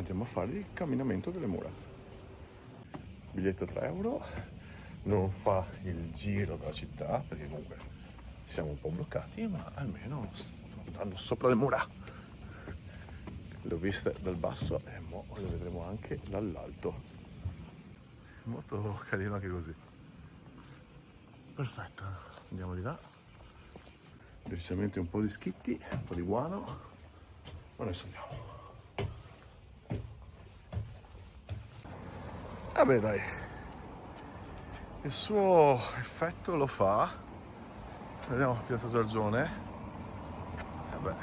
andiamo a fare il camminamento delle mura. Biglietto 3 euro, non fa il giro della città perché comunque siamo un po' bloccati, ma almeno sto andando sopra le mura. Le ho viste dal basso e mo le vedremo anche dall'alto. Molto carino anche così. Perfetto, andiamo di là. Decisamente un po' di schitti, un po' di guano, ma noi saliamo. Vabbè dai, il suo effetto lo fa. Vediamo Piazza Giorgione. Vabbè.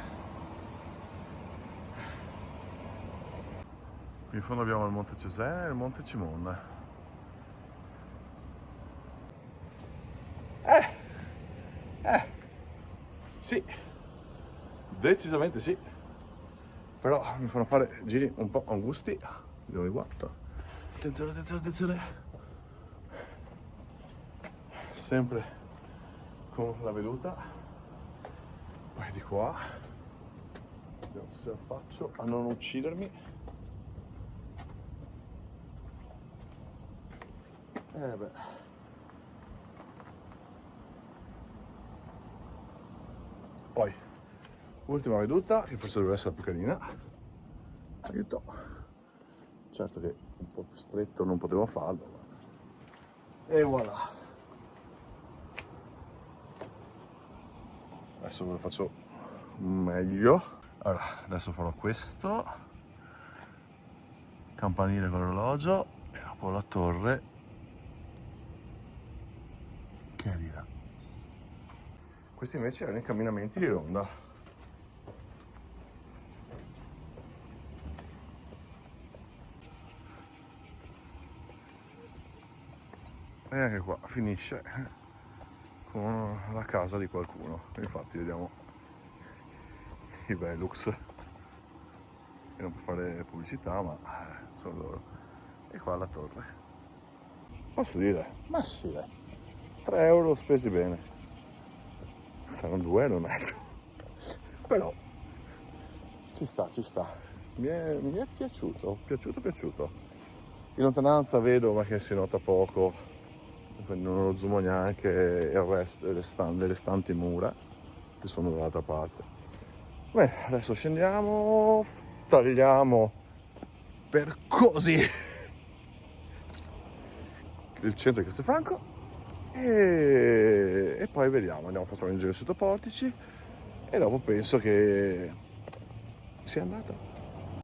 Qui in fondo abbiamo il Monte Cesena e il Monte Cimon. Sì, decisamente sì. Però mi fanno fare giri un po' angusti. Vediamo di guardo. Attenzione, attenzione, attenzione. Sempre con la veduta. Poi di qua. Vediamo se la faccio a non uccidermi. Beh. Poi, ultima veduta, che forse dovrebbe essere la più carina. Aiuto. Certo che un po' più stretto non potevo farlo. E voilà. Adesso ve lo faccio meglio. Allora, adesso farò questo. Campanile con l'orologio e dopo la torre che è di là. Questi invece erano i camminamenti di ronda. E anche qua finisce con la casa di qualcuno. Infatti vediamo i Velux, che non può fare pubblicità, ma sono loro. E qua la torre. Posso dire? Ma sì, dai. 3 euro spesi bene. Saranno 2 euro e mezzo. Però ci sta, ci sta. Mi è piaciuto. In lontananza vedo, ma che si nota poco, quindi non lo zoomo neanche, il resto delle restanti mura che sono dall'altra parte. Bene, adesso scendiamo, tagliamo per così il centro di Castelfranco e poi vediamo, andiamo a fare un giro sotto portici e dopo penso che sia andata.